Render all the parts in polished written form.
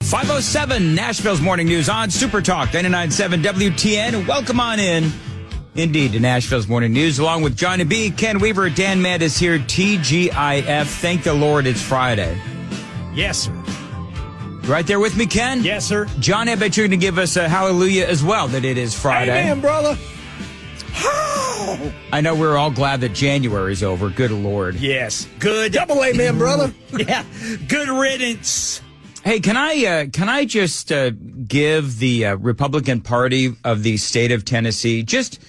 5:07, Nashville's Morning News on Super Talk 99.7 WTN. Welcome on in, indeed, to Nashville's Morning News, along with Johnny B, Ken Weaver, Dan Mandis here, TGIF. Thank the Lord it's Friday. Yes, sir. Right there with me, Ken? Yes, sir. Johnny, I bet you're going to give us a hallelujah as well that it is Friday. Amen, brother. I know we're all glad that January's over. Good Lord. Yes. Good. Double amen, brother. Yeah. Good riddance. Hey, can I just give the Republican Party of the state of Tennessee just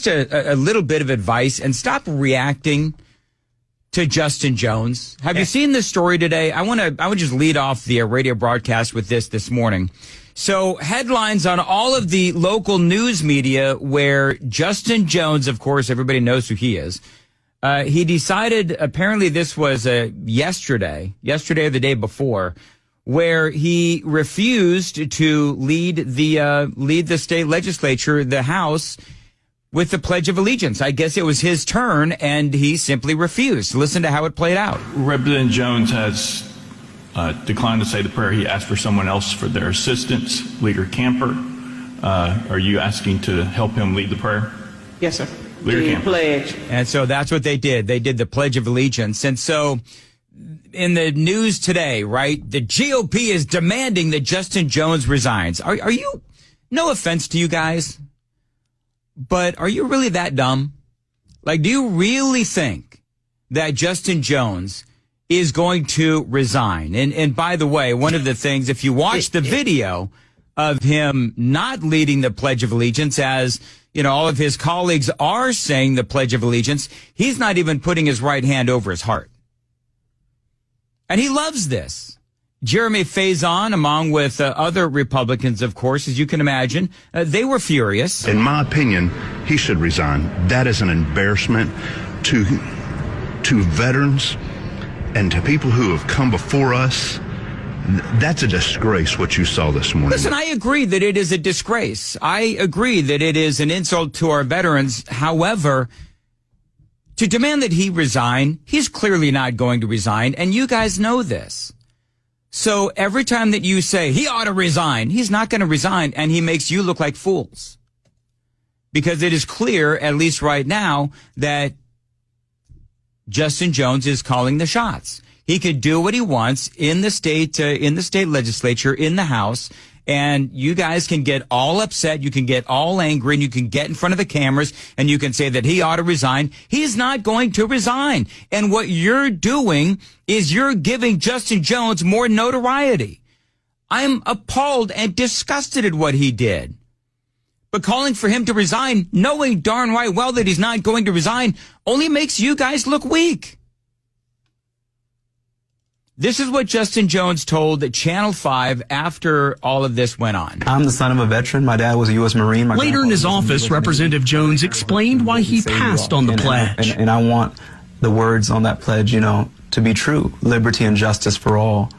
a little bit of advice and stop reacting to Justin Jones? Have you seen this story today? I would just lead off the radio broadcast with this morning. So headlines on all of the local news media where Justin Jones, of course, everybody knows who he is. He decided, apparently this was yesterday or the day before, where he refused to lead the state legislature, the House, with the Pledge of Allegiance. I guess it was his turn, and he simply refused. Listen to how it played out. Representative Jones has declined to say the prayer. He asked for someone else for their assistance. Leader Camper, are you asking to help him lead the prayer? Yes, sir. Leader Camper. Pledge. And so that's what they did. They did the Pledge of Allegiance. And so in the news today, right, the GOP is demanding that Justin Jones resigns. Are you, no offense to you guys, but are you really that dumb? Like, do you really think that Justin Jones is going to resign? And by the way, one of the things, if you watch the video of him not leading the Pledge of Allegiance, as you know, all of his colleagues are saying the Pledge of Allegiance, he's not even putting his right hand over his heart. And he loves this. Jeremy Faison, along with other Republicans, of course, as you can imagine, they were furious. In my opinion, he should resign. That is an embarrassment to veterans and to people who have come before us. That's a disgrace, what you saw this morning. Listen, I agree that it is a disgrace. I agree that it is an insult to our veterans. However, to demand that he resign, he's clearly not going to resign, and you guys know this. So every time that you say he ought to resign, he's not going to resign, and he makes you look like fools. Because it is clear, at least right now, that Justin Jones is calling the shots. He could do what he wants in the state legislature, in the House, and you guys can get all upset, you can get all angry, and you can get in front of the cameras, and you can say that he ought to resign. He's not going to resign. And what you're doing is you're giving Justin Jones more notoriety. I'm appalled and disgusted at what he did. But calling for him to resign, knowing darn right well that he's not going to resign, only makes you guys look weak. This is what Justin Jones told Channel 5 after all of this went on. I'm the son of a veteran. My dad was a U.S. Marine. Later in his office, Representative Jones explained why he passed on the pledge. And I want the words on that pledge, to be true. Liberty and justice for all.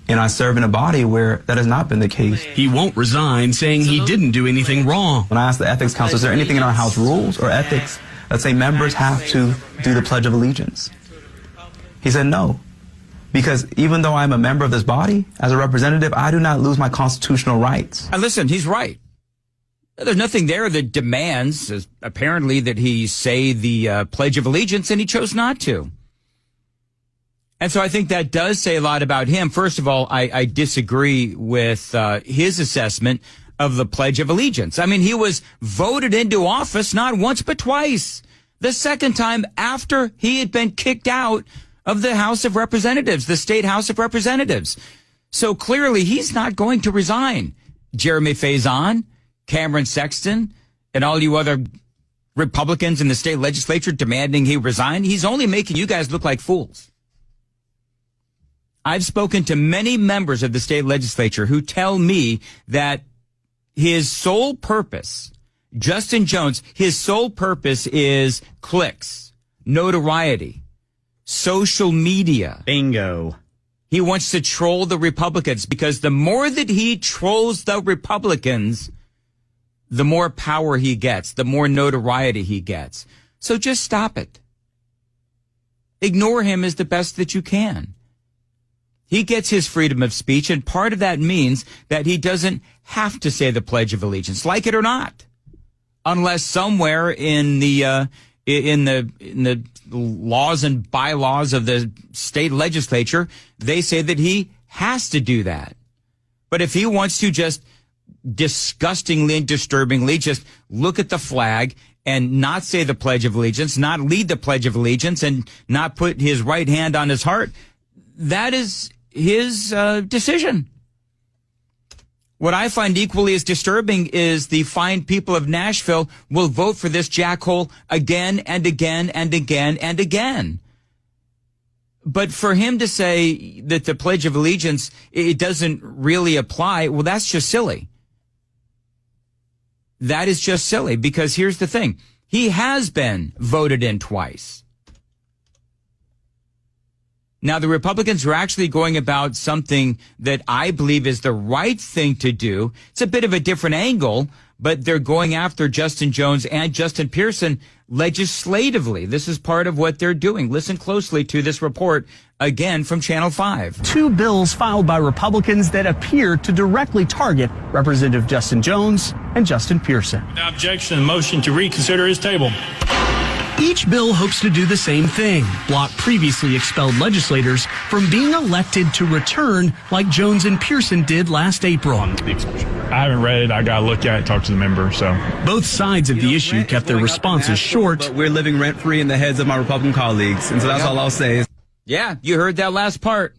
And I serve in a body where that has not been the case. He won't resign, saying he didn't do anything wrong. When I asked the ethics council, is there anything in our House rules or ethics that say members have to do the Pledge of Allegiance? He said no. Because even though I'm a member of this body, as a representative, I do not lose my constitutional rights. And listen, he's right. There's nothing there that demands, apparently, that he say the Pledge of Allegiance, and he chose not to. And so I think that does say a lot about him. First of all, I disagree with his assessment of the Pledge of Allegiance. I mean, he was voted into office not once but twice. The second time after he had been kicked out of the House of Representatives, the state House of Representatives. So clearly he's not going to resign. Jeremy Faison, Cameron Sexton, and all you other Republicans in the state legislature demanding he resign, he's only making you guys look like fools. I've spoken to many members of the state legislature who tell me that his sole purpose, Justin Jones, his sole purpose is clicks, notoriety, social media. Bingo. He wants to troll the Republicans because the more that he trolls the Republicans, the more power he gets, the more notoriety he gets. So just stop it. Ignore him as the best that you can. He gets his freedom of speech, and part of that means that he doesn't have to say the Pledge of Allegiance, like it or not, unless somewhere in the laws and bylaws of the state legislature they say that he has to do that. But if he wants to just disgustingly and disturbingly just look at the flag and not say the Pledge of Allegiance, not lead the Pledge of Allegiance, and not put his right hand on his heart, that is his decision. What I find equally as disturbing is the fine people of Nashville will vote for this jackhole again and again and again and again. But for him to say that the Pledge of Allegiance, it doesn't really apply, well, that's just silly. That is just silly, because here's the thing. He has been voted in twice. Now, the Republicans are actually going about something that I believe is the right thing to do. It's a bit of a different angle, but they're going after Justin Jones and Justin Pearson legislatively. This is part of what they're doing. Listen closely to this report, again, from Channel 5. 2 bills filed by Republicans that appear to directly target Representative Justin Jones and Justin Pearson. Without objection, the motion to reconsider is tabled. Each bill hopes to do the same thing, block previously expelled legislators from being elected to return like Jones and Pearson did last April. I haven't read it. I got to look at it, talk to the member. So both sides of the issue kept their responses short. But we're living rent-free in the heads of my Republican colleagues, and so that's all I'll say. Yeah, you heard that last part.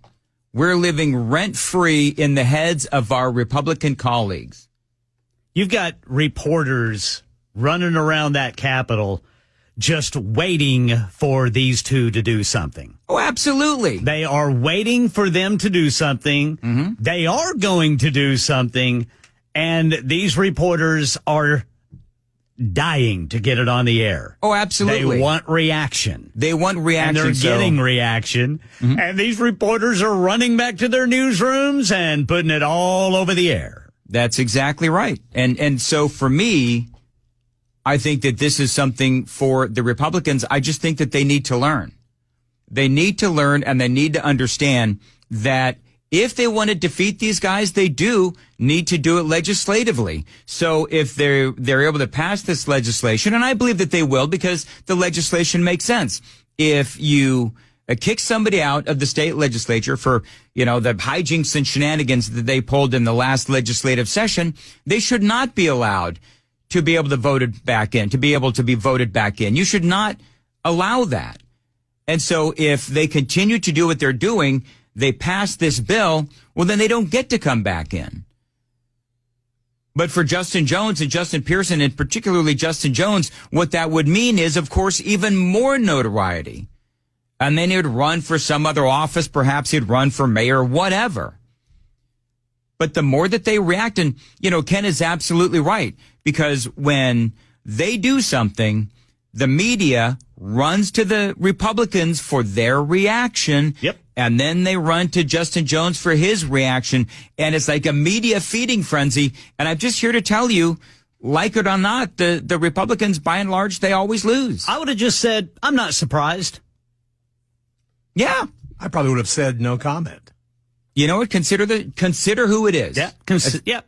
We're living rent-free in the heads of our Republican colleagues. You've got reporters running around that Capitol just waiting for these two to do something. Oh, absolutely. They are waiting for them to do something. Mm-hmm. They are going to do something. And these reporters are dying to get it on the air. Oh, absolutely. They want reaction. They want reaction. And they're getting reaction. Mm-hmm. And these reporters are running back to their newsrooms and putting it all over the air. That's exactly right. And so for me, I think that this is something for the Republicans. I just think that they need to learn. They need to learn, and they need to understand that if they want to defeat these guys, they do need to do it legislatively. So if they're able to pass this legislation, and I believe that they will, because the legislation makes sense. If you kick somebody out of the state legislature for, the hijinks and shenanigans that they pulled in the last legislative session, they should not be allowed to be able to vote it back in, to be able to be voted back in. You should not allow that. And so if they continue to do what they're doing, they pass this bill, well, then they don't get to come back in. But for Justin Jones and Justin Pearson, and particularly Justin Jones, what that would mean is, of course, even more notoriety. And then he'd run for some other office. Perhaps he'd run for mayor, whatever. But the more that they react, and, Ken is absolutely right, because when they do something, the media runs to the Republicans for their reaction. Yep. And then they run to Justin Jones for his reaction. And it's like a media feeding frenzy. And I'm just here to tell you, like it or not, the Republicans, by and large, they always lose. I would have just said, I'm not surprised. Yeah. I probably would have said no comment. You know what? Consider who it is. Yeah.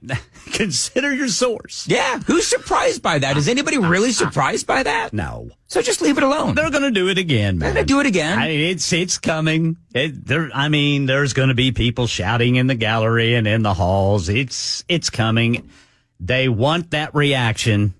Consider your source. Yeah. Who's surprised by that? Is anybody really surprised by that? No. So just leave it alone. They're going to do it again, man. They're going to do it again. It's coming. There's going to be people shouting in the gallery and in the halls. It's coming. They want that reaction.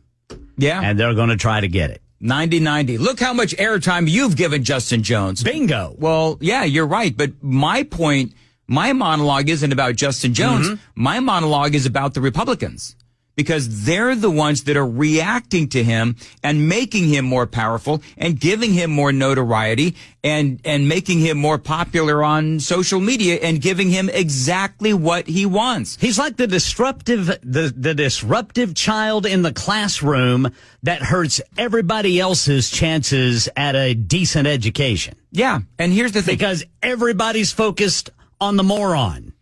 Yeah. And they're going to try to get it. 90-90. Look how much airtime you've given Justin Jones. Bingo. Well, yeah, you're right. But my point, my monologue isn't about Justin Jones. Mm-hmm. My monologue is about the Republicans, because they're the ones that are reacting to him and making him more powerful and giving him more notoriety and making him more popular on social media and giving him exactly what he wants. He's like the disruptive child in the classroom that hurts everybody else's chances at a decent education. Yeah. And here's the thing. Because everybody's focused on the moron.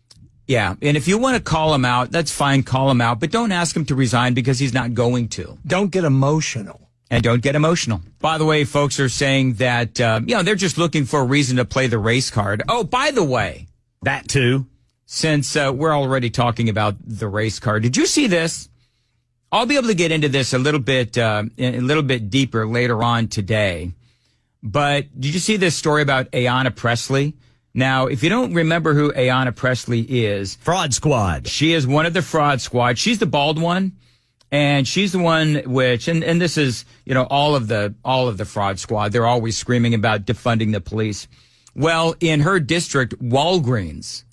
Yeah, and if you want to call him out, that's fine, call him out, but don't ask him to resign, because he's not going to. Don't get emotional. And don't get emotional. By the way, folks are saying that, they're just looking for a reason to play the race card. Oh, by the way, That too. Since we're already talking about the race car, did you see this? I'll be able to get into this a little bit deeper later on today. But did you see this story about Ayanna Presley? Now, if you don't remember who Ayanna Presley is, Fraud Squad. She is one of the fraud squad. She's the bald one, and she's the one which, and this is, all of the fraud squad. They're always screaming about defunding the police. Well, in her district, Walgreens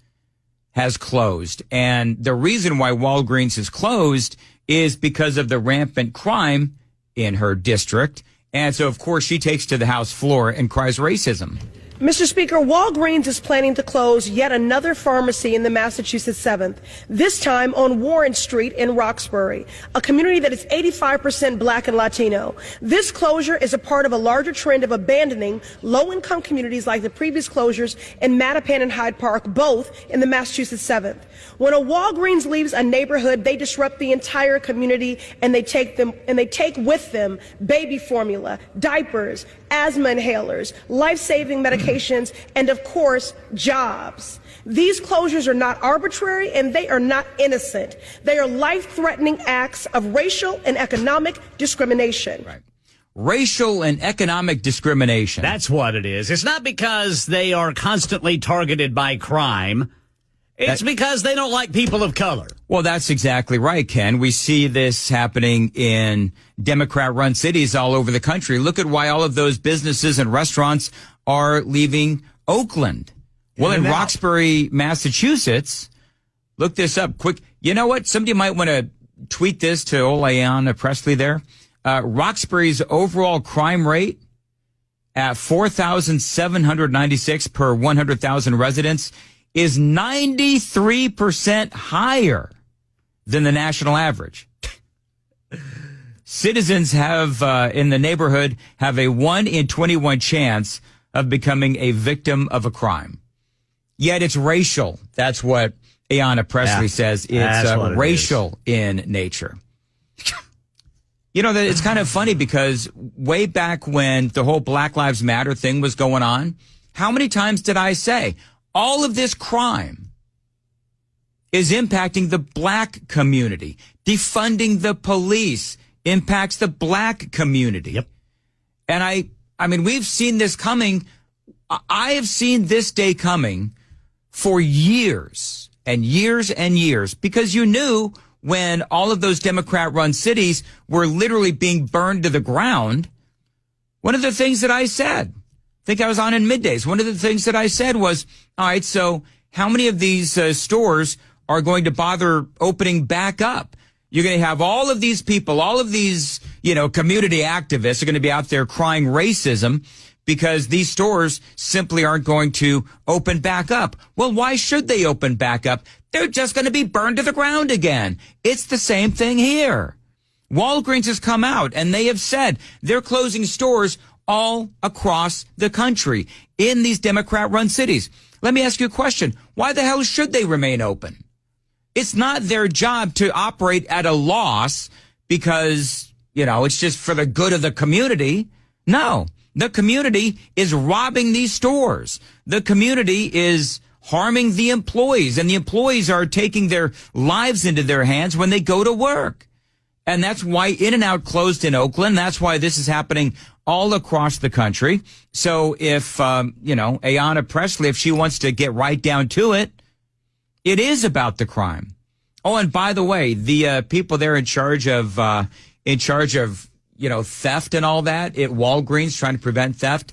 has closed, and the reason why Walgreens is closed is because of the rampant crime in her district. And so, of course, she takes to the House floor and cries racism. Mr. Speaker, Walgreens is planning to close yet another pharmacy in the Massachusetts 7th, this time on Warren Street in Roxbury, a community that is 85% Black and Latino. This closure is a part of a larger trend of abandoning low-income communities like the previous closures in Mattapan and Hyde Park, both in the Massachusetts 7th. When a Walgreens leaves a neighborhood, they disrupt the entire community, and they take with them baby formula, diapers, asthma inhalers, life-saving medications, and of course, jobs. These closures are not arbitrary, and they are not innocent. They are life-threatening acts of racial and economic discrimination. Right. Racial and economic discrimination. That's what it is. It's not because they are constantly targeted by crime. It's because they don't like people of color. Well, that's exactly right, Ken. We see this happening in Democrat-run cities all over the country. Look at why all of those businesses and restaurants are leaving Oakland. Well, in Roxbury, Massachusetts, look this up quick. You know what? Somebody might want to tweet this to old Ayanna Presley there. Roxbury's overall crime rate at 4,796 per 100,000 residents is 93% higher than the national average. Citizens have, in the neighborhood, have a 1 in 21 chance of becoming a victim of a crime. Yet it's racial. That's what Ayanna Presley says. It's racial in nature. It's kind of funny because way back when the whole Black Lives Matter thing was going on, how many times did I say, all of this crime is impacting the Black community. Defunding the police impacts the Black community. Yep. And I mean, we've seen this coming. I have seen this day coming for years and years and years, because you knew when all of those Democrat-run cities were literally being burned to the ground. One of the things that I said, I think I was on in middays. One of the things that I said was, all right, so how many of these stores are going to bother opening back up? You're going to have all of these people, all of these, community activists are going to be out there crying racism because these stores simply aren't going to open back up. Well, why should they open back up? They're just going to be burned to the ground again. It's the same thing here. Walgreens has come out and they have said they're closing stores all across the country in these Democrat-run cities. Let me ask you a question. Why the hell should they remain open? It's not their job to operate at a loss because, it's just for the good of the community. No, the community is robbing these stores. The community is harming the employees, and the employees are taking their lives into their hands when they go to work. And that's why In-N-Out closed in Oakland. That's why this is happening all across the country. So if, Ayanna Presley, if she wants to get right down to it, it is about the crime. Oh, and by the way, the people there in charge of theft and all that at Walgreens, trying to prevent theft,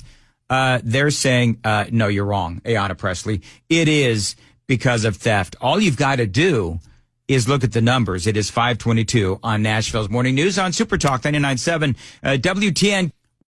they're saying, no, you're wrong, Ayanna Presley. It is because of theft. All you've got to do is look at the numbers. It is 5:22 on Nashville's Morning News on Super Talk 99.7 WTN.